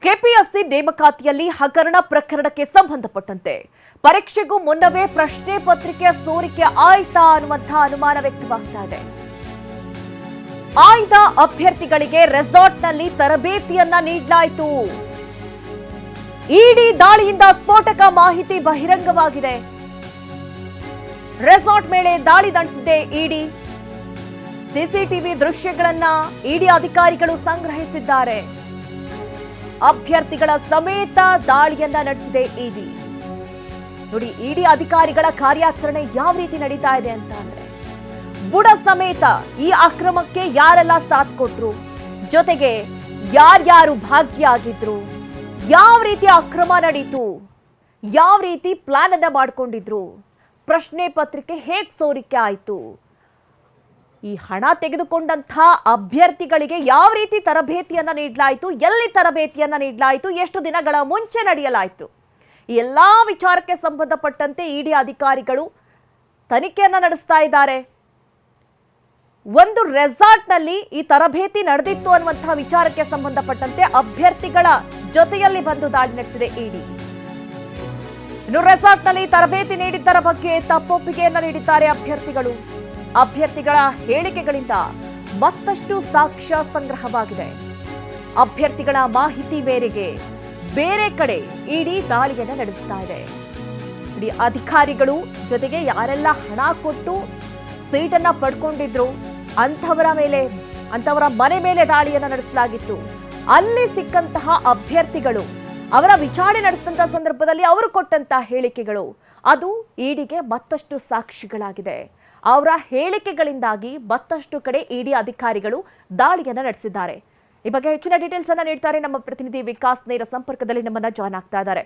KPSC ನೇಮಕಾತಿಯಲ್ಲಿ ಹಗರಣ ಪ್ರಕರಣಕ್ಕೆ ಸಂಬಂಧಪಟ್ಟಂತೆ ಪರೀಕ್ಷೆಗೂ ಮುನ್ನವೇ ಪ್ರಶ್ನೆ ಪತ್ರಿಕೆ ಸೋರಿಕೆ ಆಯ್ತಾ ಅನ್ನುವಂತಹ ಅನುಮಾನ ವ್ಯಕ್ತವಾಗ್ತಾ ಇದೆ. ಆಯ್ದ ಅಭ್ಯರ್ಥಿಗಳಿಗೆ ರೆಸಾರ್ಟ್ನಲ್ಲಿ ತರಬೇತಿಯನ್ನ ನೀಡಲಾಯಿತು. ಇಡಿ ದಾಳಿಯಿಂದ ಸ್ಫೋಟಕ ಮಾಹಿತಿ ಬಹಿರಂಗವಾಗಿದೆ. ರೆಸಾರ್ಟ್ ಮೇಲೆ ದಾಳಿ ನಡೆಸಿದೆ ಇಡಿ. ಸಿಸಿಟಿವಿ ದೃಶ್ಯಗಳನ್ನ ಇಡಿ ಅಧಿಕಾರಿಗಳು ಸಂಗ್ರಹಿಸಿದ್ದಾರೆ. ಅಭ್ಯರ್ಥಿಗಳ ಸಮೇತ ದಾಳಿಯನ್ನ ನಡೆಸಿದೆ ಇಡಿ. ನೋಡಿ, ಇಡಿ ಅಧಿಕಾರಿಗಳ ಕಾರ್ಯಾಚರಣೆ ಯಾವ ರೀತಿ ನಡೀತಾ ಇದೆ ಅಂತ ಅಂದ್ರೆ, ಬುಡ ಸಮೇತ ಈ ಅಕ್ರಮಕ್ಕೆ ಯಾರೆಲ್ಲ ಸಾಥ್ ಕೊಟ್ರು, ಜೊತೆಗೆ ಯಾರ್ಯಾರು ಭಾಗಿಯಾಗಿದ್ರು, ಯಾವ ರೀತಿ ಅಕ್ರಮ ನಡೀತು, ಯಾವ ರೀತಿ ಪ್ಲಾನ್ ಅನ್ನ ಮಾಡ್ಕೊಂಡಿದ್ರು, ಪ್ರಶ್ನೆ ಪತ್ರಿಕೆ ಹೇಗ್ ಸೋರಿಕೆ ಆಯ್ತು, ಈ ಹಣ ತೆಗೆದುಕೊಂಡಂತ ಅಭ್ಯರ್ಥಿಗಳಿಗೆ ಯಾವ ರೀತಿ ತರಬೇತಿಯನ್ನ ನೀಡಲಾಯಿತು, ಎಲ್ಲಿ ತರಬೇತಿಯನ್ನ ನೀಡಲಾಯಿತು, ಎಷ್ಟು ದಿನಗಳ ಮುಂಚೆ ನಡೆಯಲಾಯಿತು, ಈ ಎಲ್ಲಾ ವಿಚಾರಕ್ಕೆ ಸಂಬಂಧಪಟ್ಟಂತೆ ಇಡಿ ಅಧಿಕಾರಿಗಳು ತನಿಖೆಯನ್ನ ನಡೆಸ್ತಾ ಇದ್ದಾರೆ. ಒಂದು ರೆಸಾರ್ಟ್ನಲ್ಲಿ ಈ ತರಬೇತಿ ನಡೆದಿತ್ತು ಅನ್ನುವಂತಹ ವಿಚಾರಕ್ಕೆ ಸಂಬಂಧಪಟ್ಟಂತೆ ಅಭ್ಯರ್ಥಿಗಳ ಜೊತೆಯಲ್ಲಿ ಬಂದು ದಾಳಿ ನಡೆಸಿದೆ ಇಡಿ. ಇನ್ನು ರೆಸಾರ್ಟ್ನಲ್ಲಿ ತರಬೇತಿ ನೀಡಿದ್ದರ ಬಗ್ಗೆ ತಪ್ಪೊಪ್ಪಿಗೆಯನ್ನ ನೀಡಿದ್ದಾರೆ ಅಭ್ಯರ್ಥಿಗಳು. ಅಭ್ಯರ್ಥಿಗಳ ಹೇಳಿಕೆಗಳಿಂದ ಮತ್ತಷ್ಟು ಸಾಕ್ಷ್ಯ ಸಂಗ್ರಹವಾಗಿದೆ. ಅಭ್ಯರ್ಥಿಗಳ ಮಾಹಿತಿ ಮೇರೆಗೆ ಬೇರೆ ಕಡೆ ಇಡಿ ದಾಳಿಯನ್ನು ನಡೆಸ್ತಾ ಇದೆ. ಇಡಿ ಅಧಿಕಾರಿಗಳು ಜೊತೆಗೆ ಯಾರೆಲ್ಲ ಹಣ ಕೊಟ್ಟು ಸೀಟನ್ನ ಪಡ್ಕೊಂಡಿದ್ರು ಅಂಥವರ ಮನೆ ಮೇಲೆ ದಾಳಿಯನ್ನು ನಡೆಸಲಾಗಿತ್ತು. ಅಲ್ಲಿ ಸಿಕ್ಕಂತಹ ಅಭ್ಯರ್ಥಿಗಳು ಅವರ ವಿಚಾರಣೆ ನಡೆಸಿದಂತಹ ಸಂದರ್ಭದಲ್ಲಿ ಅವರು ಕೊಟ್ಟಂತಹ ಹೇಳಿಕೆಗಳು ಅದು ಇಡಿಗೆ ಮತ್ತಷ್ಟು ಸಾಕ್ಷಿಗಳಾಗಿದೆ. ಅವರ ಹೇಳಿಕೆಗಳಿಂದಾಗಿ ಮತ್ತಷ್ಟು ಕಡೆ ಇಡಿ ಅಧಿಕಾರಿಗಳು ದಾಳಿಯನ್ನು ನಡೆಸಿದ್ದಾರೆ. ಈ ಬಗ್ಗೆ ಹೆಚ್ಚಿನ ಡೀಟೇಲ್ಸ್ ಅನ್ನ ನೀಡ್ತಾರೆ ನಮ್ಮ ಪ್ರತಿನಿಧಿ ವಿಕಾಸ್. ನೇರ ಸಂಪರ್ಕದಲ್ಲಿ ನಮ್ಮನ್ನ ಜಾಯ್ನ್ ಆಗ್ತಾ ಇದ್ದಾರೆ.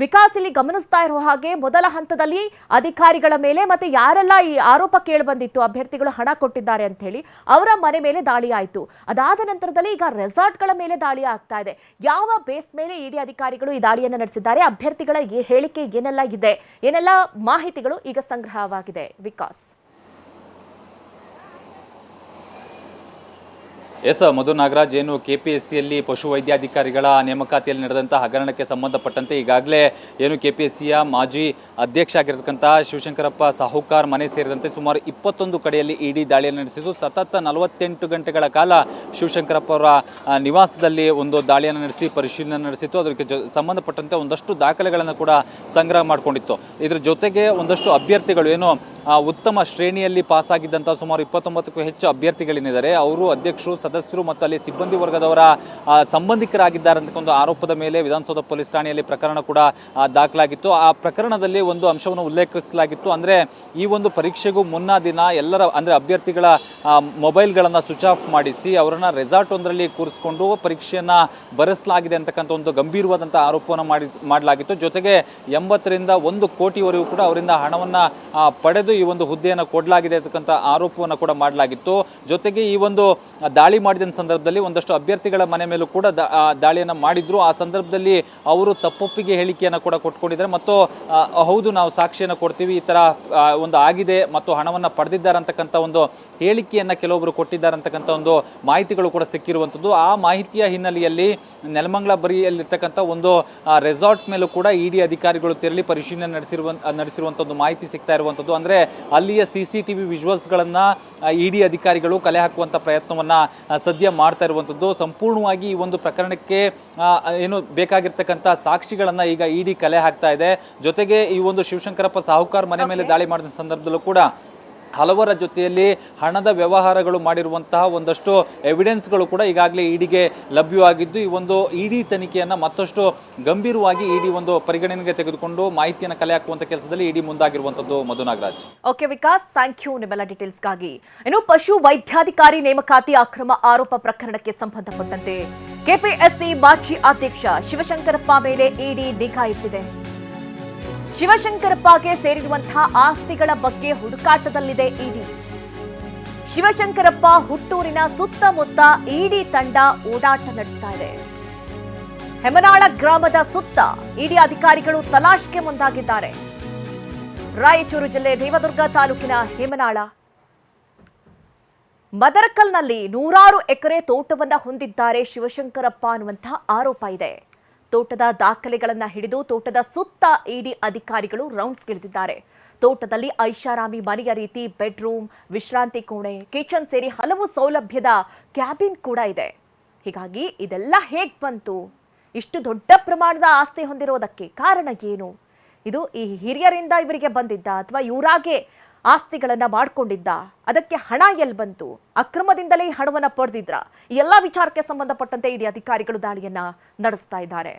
ವಿಕಾಸ್, ಇಲ್ಲಿ ಗಮನಿಸ್ತಾ ಇರೋ ಹಾಗೆ ಮೊದಲ ಹಂತದಲ್ಲಿ ಅಧಿಕಾರಿಗಳ ಮೇಲೆ ಮತ್ತೆ ಯಾರೆಲ್ಲ ಈ ಆರೋಪ ಕೇಳಿ ಬಂದಿತ್ತು, ಅಭ್ಯರ್ಥಿಗಳು ಹಣ ಕೊಟ್ಟಿದ್ದಾರೆ ಅಂತ ಹೇಳಿ ಅವರ ಮನೆ ಮೇಲೆ ದಾಳಿ ಆಯಿತು. ಅದಾದ ನಂತರದಲ್ಲಿ ಈಗ ರೆಸಾರ್ಟ್ಗಳ ಮೇಲೆ ದಾಳಿ ಆಗ್ತಾ ಇದೆ. ಯಾವ ಬೇಸ್ ಮೇಲೆ ಇಡಿ ಅಧಿಕಾರಿಗಳು ಈ ದಾಳಿಯನ್ನು ನಡೆಸಿದ್ದಾರೆ, ಅಭ್ಯರ್ಥಿಗಳ ಹೇಳಿಕೆ ಏನೆಲ್ಲ ಇದೆ, ಏನೆಲ್ಲ ಮಾಹಿತಿಗಳು ಈಗ ಸಂಗ್ರಹವಾಗಿದೆ ವಿಕಾಸ್? ಎಸ್ ಮಧು ನಾಗರಾಜ್, ಏನು ಕೆಪಿಎಸ್ಸಿಯಲ್ಲಿ ಪಶುವೈದ್ಯಾಧಿಕಾರಿಗಳ ನೇಮಕಾತಿಯಲ್ಲಿ ನಡೆದಂಥ ಹಗರಣಕ್ಕೆ ಸಂಬಂಧಪಟ್ಟಂತೆ ಈಗಾಗಲೇ ಏನು ಕೆಪಿಎಸ್ಸಿಯ ಮಾಜಿ ಅಧ್ಯಕ್ಷ ಆಗಿರತಕ್ಕಂಥ ಶಿವಶಂಕರಪ್ಪ ಸಾಹುಕಾರ್ ಮನೆ ಸೇರಿದಂತೆ ಸುಮಾರು 21 ಕಡೆಯಲ್ಲಿ ಇಡಿ ದಾಳಿಯನ್ನು ನಡೆಸಿದ್ದು, ಸತತ 48 ಗಂಟೆಗಳ ಕಾಲ ಶಿವಶಂಕರಪ್ಪ ಅವರ ನಿವಾಸದಲ್ಲಿ ಒಂದು ದಾಳಿಯನ್ನು ನಡೆಸಿ ಪರಿಶೀಲನೆ ನಡೆಸಿತ್ತು. ಅದಕ್ಕೆ ಸಂಬಂಧಪಟ್ಟಂತೆ ಒಂದಷ್ಟು ದಾಖಲೆಗಳನ್ನು ಕೂಡ ಸಂಗ್ರಹ ಮಾಡಿಕೊಂಡಿತ್ತು. ಇದರ ಜೊತೆಗೆ ಒಂದಷ್ಟು ಅಭ್ಯರ್ಥಿಗಳು ಏನು ಉತ್ತಮ ಶ್ರೇಣಿಯಲ್ಲಿ ಪಾಸ್ ಆಗಿದ್ದಂಥ ಸುಮಾರು 29ಕ್ಕೂ ಹೆಚ್ಚು ಅಭ್ಯರ್ಥಿಗಳೇನಿದ್ದಾರೆ ಅವರು ಅಧ್ಯಕ್ಷರು, ಸದಸ್ಯರು ಮತ್ತು ಅಲ್ಲಿ ಸಿಬ್ಬಂದಿ ವರ್ಗದವರ ಸಂಬಂಧಿಕರಾಗಿದ್ದಾರೆ ಅಂತ ಒಂದು ಆರೋಪದ ಮೇಲೆ ವಿಧಾನಸೌಧ ಪೊಲೀಸ್ ಠಾಣೆಯಲ್ಲಿ ಪ್ರಕರಣ ಕೂಡ ದಾಖಲಾಗಿತ್ತು. ಆ ಪ್ರಕರಣದಲ್ಲಿ ಒಂದು ಅಂಶವನ್ನು ಉಲ್ಲೇಖಿಸಲಾಗಿತ್ತು. ಅಂದರೆ ಈ ಒಂದು ಪರೀಕ್ಷೆಗೂ ಮುನ್ನಾ ದಿನ ಎಲ್ಲರ ಅಂದರೆ ಅಭ್ಯರ್ಥಿಗಳ ಮೊಬೈಲ್ಗಳನ್ನು ಸ್ವಿಚ್ ಆಫ್ ಮಾಡಿಸಿ ಅವರನ್ನು ರೆಸಾರ್ಟ್ ಒಂದರಲ್ಲಿ ಕೂರಿಸಿಕೊಂಡು ಪರೀಕ್ಷೆಯನ್ನು ಬರೆಸಲಾಗಿದೆ ಅಂತಕ್ಕಂಥ ಒಂದು ಗಂಭೀರವಾದಂಥ ಆರೋಪವನ್ನು ಮಾಡಲಾಗಿತ್ತು. ಜೊತೆಗೆ 80ರಿಂದ 1 ಕೋಟಿವರೆಗೂ ಕೂಡ ಅವರಿಂದ ಹಣವನ್ನು ಪಡೆದು ಈ ಒಂದು ಹುದ್ದೆಯನ್ನು ಕೊಡಲಾಗಿದೆ ಅಂತಕ್ಕಂಥ ಆರೋಪವನ್ನು ಕೂಡ ಮಾಡಲಾಗಿತ್ತು. ಜೊತೆಗೆ ಈ ಒಂದು ದಾಳಿ ಮಾಡಿದ ಸಂದರ್ಭದಲ್ಲಿ ಒಂದಷ್ಟು ಅಭ್ಯರ್ಥಿಗಳ ಮನೆ ಮೇಲೂ ಕೂಡ ದಾಳಿಯನ್ನು ಮಾಡಿದ್ರು. ಆ ಸಂದರ್ಭದಲ್ಲಿ ಅವರು ತಪ್ಪೊಪ್ಪಿಗೆ ಹೇಳಿಕೆಯನ್ನು ಕೂಡ ಕೊಟ್ಕೊಂಡಿದ್ದಾರೆ ಮತ್ತು ಹೌದು ನಾವು ಸಾಕ್ಷಿಯನ್ನು ಕೊಡ್ತೀವಿ, ಈ ತರ ಒಂದು ಆಗಿದೆ ಮತ್ತು ಹಣವನ್ನು ಪಡೆದಿದ್ದಾರೆ ಅಂತಕ್ಕಂಥ ಒಂದು ಹೇಳಿಕೆಯನ್ನು ಕೆಲವೊಬ್ಬರು ಕೊಟ್ಟಿದ್ದಾರೆ ಅಂತಕ್ಕಂಥ ಒಂದು ಮಾಹಿತಿಗಳು ಕೂಡ ಸಿಕ್ಕಿರುವಂಥದ್ದು. ಆ ಮಾಹಿತಿಯ ಹಿನ್ನೆಲೆಯಲ್ಲಿ ನೆಲಮಂಗಲ ಬರಿಯಲ್ಲಿರ್ತಕ್ಕಂಥ ಒಂದು ರೆಸಾರ್ಟ್ ಮೇಲೂ ಕೂಡ ಇಡಿ ಅಧಿಕಾರಿಗಳು ತೆರಳಿ ಪರಿಶೀಲನೆ ನಡೆಸಿರುವಂಥ ಒಂದು ಮಾಹಿತಿ ಸಿಗ್ತಾ ಇರುವಂಥದ್ದು. ಅಂದರೆ ಅಲ್ಲಿಯ CCTV ವಿಜುವಲ್ಸ್ಗಳನ್ನು ಇಡಿ ಅಧಿಕಾರಿಗಳು ಕಲೆ ಹಾಕುವಂಥ ಪ್ರಯತ್ನವನ್ನು ಸದ್ಯ ಮಾಡ್ತಾ ಇರುವಂಥದ್ದು. ಸಂಪೂರ್ಣವಾಗಿ ಈ ಒಂದು ಪ್ರಕರಣಕ್ಕೆ ಏನು ಬೇಕಾಗಿರ್ತಕ್ಕಂಥ ಸಾಕ್ಷಿಗಳನ್ನು ಈಗ ಇಡಿ ಕಲೆ ಹಾಕ್ತಾ ಇದೆ. ಜೊತೆಗೆ ಈ ಒಂದು ಶಿವಶಂಕರಪ್ಪ ಸಾಹುಕಾರ್ ಮನೆ ಮೇಲೆ ದಾಳಿ ಮಾಡಿದ ಸಂದರ್ಭದಲ್ಲೂ ಕೂಡ ಹಲವರ ಜೊತೆಯಲ್ಲಿ ಹಣದ ವ್ಯವಹಾರಗಳು ಮಾಡಿರುವಂತಹ ಒಂದಷ್ಟು ಎವಿಡೆನ್ಸ್ಗಳು ಕೂಡ ಈಗಾಗಲೇ ಇಡಿಗೆ ಲಭ್ಯವಾಗಿದ್ದು, ಈ ಒಂದು ಇಡಿ ತನಿಖೆಯನ್ನು ಮತ್ತಷ್ಟು ಗಂಭೀರವಾಗಿ ಇಡಿ ಒಂದು ಪರಿಗಣನೆಗೆ ತೆಗೆದುಕೊಂಡು ಮಾಹಿತಿಯನ್ನು ಕಲೆ ಹಾಕುವಂತ ಕೆಲಸದಲ್ಲಿ ಇಡಿ ಮುಂದಾಗಿರುವಂತದ್ದು. Madhu Nagaraj. Okay Vikas, thank you ನಿಮ್ಮೆಲ್ಲ ಡೀಟೇಲ್ಸ್ಗಾಗಿ. ಇನ್ನು ಪಶು ವೈದ್ಯಾಧಿಕಾರಿ ನೇಮಕಾತಿ ಅಕ್ರಮ ಆರೋಪ ಪ್ರಕರಣಕ್ಕೆ ಸಂಬಂಧಪಟ್ಟಂತೆ ಕೆಪಿಎಸ್ಸಿ ಮಾಜಿ ಅಧ್ಯಕ್ಷ ಶಿವಶಂಕರಪ್ಪ ಮೇಲೆ ಇಡಿ ನಿಗಾ ಇಟ್ಟಿದೆ. ಶಿವಶಂಕರಪ್ಪಗೆ ಸೇರಿರುವಂತಹ ಆಸ್ತಿಗಳ ಬಗ್ಗೆ ಹುಡುಕಾಟದಲ್ಲಿದೆ ಇಡಿ. ಶಿವಶಂಕರಪ್ಪ ಹುಟ್ಟೂರಿನ ಸುತ್ತಮುತ್ತ ಇಡಿ ತಂಡ ಓಡಾಟ ನಡೆಸ್ತಾ ಇದೆ. ಹೆಮನಾಳ ಗ್ರಾಮದ ಸುತ್ತ ಇಡಿ ಅಧಿಕಾರಿಗಳು ತಲಾಶ್ಗೆ ಮುಂದಾಗಿದ್ದಾರೆ. ರಾಯಚೂರು ಜಿಲ್ಲೆ ದೇವದುರ್ಗ ತಾಲೂಕಿನ ಹೇಮನಾಳ ಮದರಕಲ್ನಲ್ಲಿ 100 ಎಕರೆ ತೋಟವನ್ನ ಹೊಂದಿದ್ದಾರೆ ಶಿವಶಂಕರಪ್ಪ ಅನ್ನುವಂತಹ ಆರೋಪ ಇದೆ. ತೋಟದ ದಾಖಲೆಗಳನ್ನ ಹಿಡಿದು ತೋಟದ ಸುತ್ತ ಇಡಿ ಅಧಿಕಾರಿಗಳು ರೌಂಡ್ಸ್ಗಿಳಿದಿದ್ದಾರೆ. ತೋಟದಲ್ಲಿ ಐಷಾರಾಮಿ ಮನೆಯ ರೀತಿ ಬೆಡ್ರೂಮ್, ವಿಶ್ರಾಂತಿ ಕೋಣೆ, ಕಿಚನ್ ಸೇರಿ ಹಲವು ಸೌಲಭ್ಯದ ಕ್ಯಾಬಿನ್ ಕೂಡ ಇದೆ. ಹೀಗಾಗಿ ಇದೆಲ್ಲ ಹೇಗ್ ಬಂತು? ಇಷ್ಟು ದೊಡ್ಡ ಪ್ರಮಾಣದ ಆಸ್ತಿ ಹೊಂದಿರೋದಕ್ಕೆ ಕಾರಣ ಏನು? ಇದು ಈ ಹಿರಿಯರಿಂದ ಇವರಿಗೆ ಬಂದಿದ್ದ ಅಥವಾ ಇವರಾಗೆ ಆಸ್ತಿಗಳನ್ನ ಮಾಡ್ಕೊಂಡಿದ್ದ? ಅದಕ್ಕೆ ಹಣ ಎಲ್ಲಿ ಬಂತು? ಅಕ್ರಮದಿಂದಲೇ ಹಣವನ್ನ ಪಡೆದಿದ್ರ? ಈ ಎಲ್ಲ ವಿಚಾರಕ್ಕೆ ಸಂಬಂಧಪಟ್ಟಂತೆ ಇಡಿ ಅಧಿಕಾರಿಗಳು ದಾಳಿಯನ್ನ ನಡೆಸ್ತಾ ಇದ್ದಾರೆ.